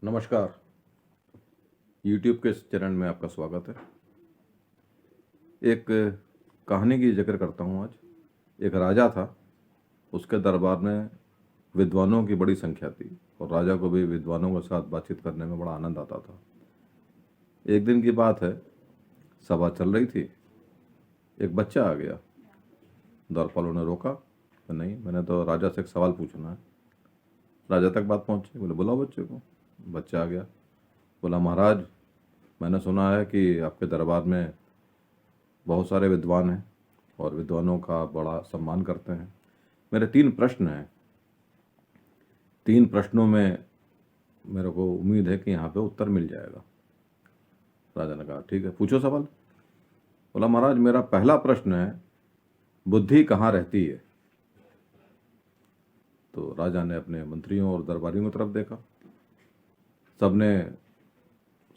नमस्कार। YouTube के इस चैनल में आपका स्वागत है। एक कहानी की जिक्र करता हूँ आज। एक राजा था, उसके दरबार में विद्वानों की बड़ी संख्या थी और राजा को भी विद्वानों के साथ बातचीत करने में बड़ा आनंद आता था। एक दिन की बात है, सभा चल रही थी। एक बच्चा आ गया। द्वारपालों ने रोका कि नहीं, मैंने तो राजा से एक सवाल पूछना है। राजा तक बात पहुंची, बोले बुलाओ बच्चे को। बच्चा आ गया, बोला महाराज, मैंने सुना है कि आपके दरबार में बहुत सारे विद्वान हैं और विद्वानों का बड़ा सम्मान करते हैं। मेरे 3 प्रश्न हैं। 3 प्रश्नों में मेरे को उम्मीद है कि यहाँ पे उत्तर मिल जाएगा। राजा ने कहा ठीक है, पूछो सवाल। बोला महाराज, मेरा पहला प्रश्न है, बुद्धि कहाँ रहती है? तो राजा ने अपने मंत्रियों और दरबारियों की तरफ देखा। सबने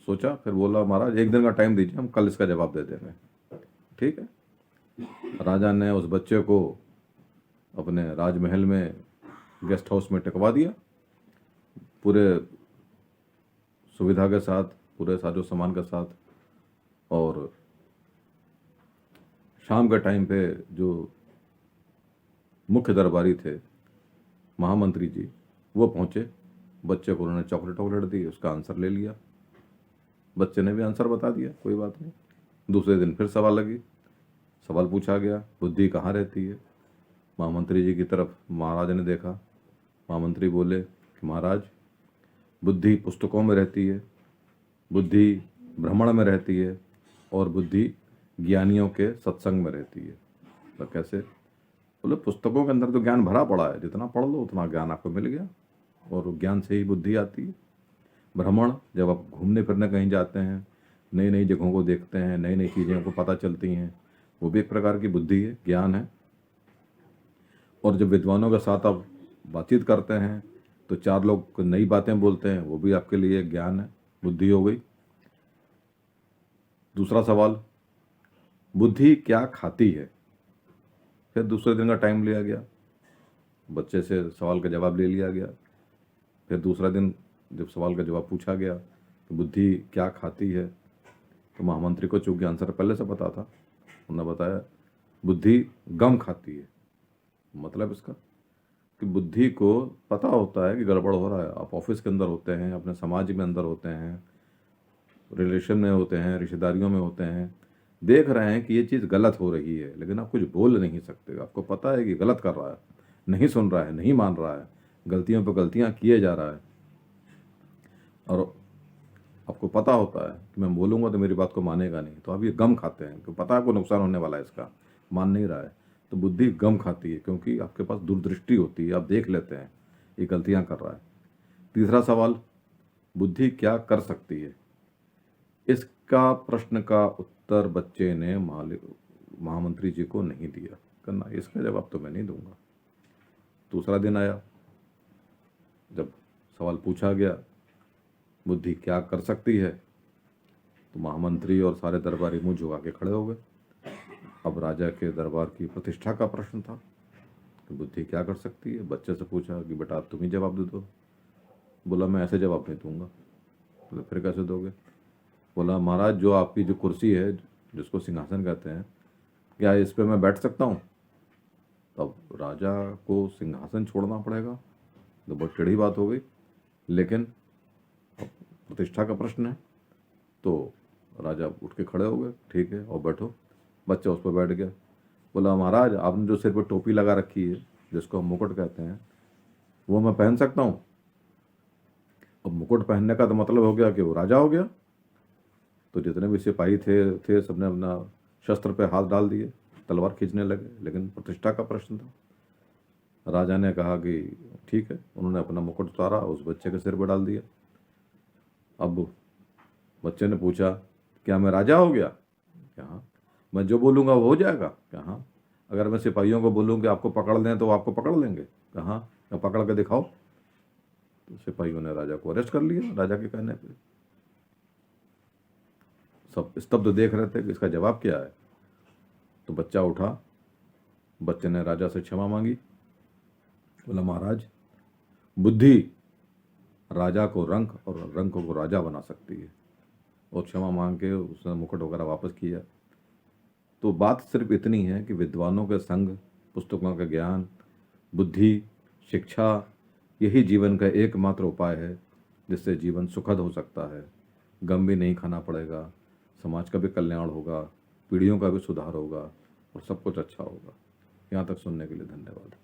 सोचा, फिर बोला महाराज एक दिन का टाइम दीजिए, हम कल इसका जवाब दे देंगे। ठीक है। राजा ने उस बच्चे को अपने राजमहल में गेस्ट हाउस में टिकवा दिया, पूरे सुविधा के साथ, पूरे साजो सामान के साथ। और शाम के टाइम पे जो मुख्य दरबारी थे, महामंत्री जी, वो पहुंचे। बच्चे को उन्होंने चॉकलेट दी, उसका आंसर ले लिया। बच्चे ने भी आंसर बता दिया, कोई बात नहीं। दूसरे दिन फिर सवाल पूछा गया, बुद्धि कहाँ रहती है? महामंत्री जी की तरफ महाराज ने देखा। महामंत्री बोले कि महाराज, बुद्धि पुस्तकों में रहती है, बुद्धि भ्रमण में रहती है और बुद्धि ज्ञानियों के सत्संग में रहती है। तो कैसे? बोले पुस्तकों के अंदर तो ज्ञान भरा पड़ा है, जितना पढ़ लो उतना ज्ञान आपको मिल गया और ज्ञान से ही बुद्धि आती है। भ्रमण, जब आप घूमने फिरने कहीं जाते हैं, नई नई जगहों को देखते हैं, नई नई चीज़ें को पता चलती हैं, वो भी एक प्रकार की बुद्धि है, ज्ञान है। और जब विद्वानों के साथ आप बातचीत करते हैं तो 4 लोग नई बातें बोलते हैं, वो भी आपके लिए ज्ञान है, बुद्धि हो गई। दूसरा सवाल, बुद्धि क्या खाती है? फिर दूसरे दिन का टाइम लिया गया, बच्चे से सवाल का जवाब ले लिया गया। फिर दूसरा दिन जब सवाल का जवाब पूछा गया कि बुद्धि क्या खाती है, तो महामंत्री को चूंकि आंसर पहले से पता था, उन्होंने बताया बुद्धि गम खाती है। मतलब इसका कि बुद्धि को पता होता है कि गड़बड़ हो रहा है। आप ऑफिस के अंदर होते हैं, अपने समाज में अंदर होते हैं, रिलेशन में होते हैं, रिश्तेदारियों में होते हैं, देख रहे हैं कि ये चीज़ गलत हो रही है, लेकिन आप कुछ बोल नहीं सकते। आपको पता है कि गलत कर रहा है, नहीं सुन रहा है, नहीं मान रहा है, गलतियों पर गलतियां किए जा रहा है। और आपको पता होता है कि मैं बोलूँगा तो मेरी बात को मानेगा नहीं, तो आप ये गम खाते हैं, क्योंकि पता है आपको नुकसान होने वाला है, इसका मान नहीं रहा है। तो बुद्धि गम खाती है, क्योंकि आपके पास दूरदृष्टि होती है, आप देख लेते हैं ये गलतियां कर रहा है। तीसरा सवाल, बुद्धि क्या कर सकती है? इसका प्रश्न का उत्तर बच्चे ने महामंत्री जी को नहीं दिया। करना, इसका जवाब तो मैं नहीं दूंगा। दूसरा दिन आया, जब सवाल पूछा गया बुद्धि क्या कर सकती है, तो महामंत्री और सारे दरबारी मुंह झुका के खड़े हो गए। अब राजा के दरबार की प्रतिष्ठा का प्रश्न था कि बुद्धि क्या कर सकती है। बच्चे से पूछा कि बेटा तुम ही जवाब दे दो। बोला मैं ऐसे जवाब नहीं दूंगा। बोले फिर कैसे दोगे? बोला महाराज, जो आपकी जो कुर्सी है, जिसको सिंहासन कहते हैं, क्या इस पे मैं बैठ सकता हूँ? तब राजा को सिंहासन छोड़ना पड़ेगा, तो बहुत टेढ़ी बात हो गई। लेकिन प्रतिष्ठा का प्रश्न है, तो राजा उठ के खड़े हो गए, ठीक है और बैठो। बच्चा उस पर बैठ गया। बोला महाराज, आपने जो सिर पर टोपी लगा रखी है, जिसको हम मुकुट कहते हैं, वो मैं पहन सकता हूँ? अब मुकुट पहनने का तो मतलब हो गया कि वो राजा हो गया। तो जितने भी सिपाही थे सबने अपना शस्त्र पे हाथ डाल दिए, तलवार खींचने लगे, लेकिन प्रतिष्ठा का प्रश्न था। राजा ने कहा कि ठीक है। उन्होंने अपना मुकुट उतारा, उस बच्चे के सिर पर डाल दिया। अब बच्चे ने पूछा, क्या मैं राजा हो गया? क्या हाँ। मैं जो बोलूँगा वो हो जाएगा? क्या हाँ। अगर मैं सिपाहियों को बोलूँ कि आपको पकड़ लें तो आपको पकड़ लेंगे? कहाँ, क्या पकड़ के दिखाओ। तो सिपाहियों ने राजा को अरेस्ट कर लिया, राजा के कहने पे। सब स्तब्ध देख रहे थे कि इसका जवाब क्या है। तो बच्चा उठा, बच्चे ने राजा से क्षमा मांगी। बोला महाराज, बुद्धि राजा को रंक और रंक को राजा बना सकती है। और क्षमा मांग के उसने मुकुट वगैरह वापस किया। तो बात सिर्फ इतनी है कि विद्वानों के संग, पुस्तकों का ज्ञान, बुद्धि, शिक्षा, यही जीवन का एकमात्र उपाय है जिससे जीवन सुखद हो सकता है। गम भी नहीं खाना पड़ेगा, समाज का भी कल्याण होगा, पीढ़ियों का भी सुधार होगा और सब कुछ अच्छा होगा। यहाँ तक सुनने के लिए धन्यवाद।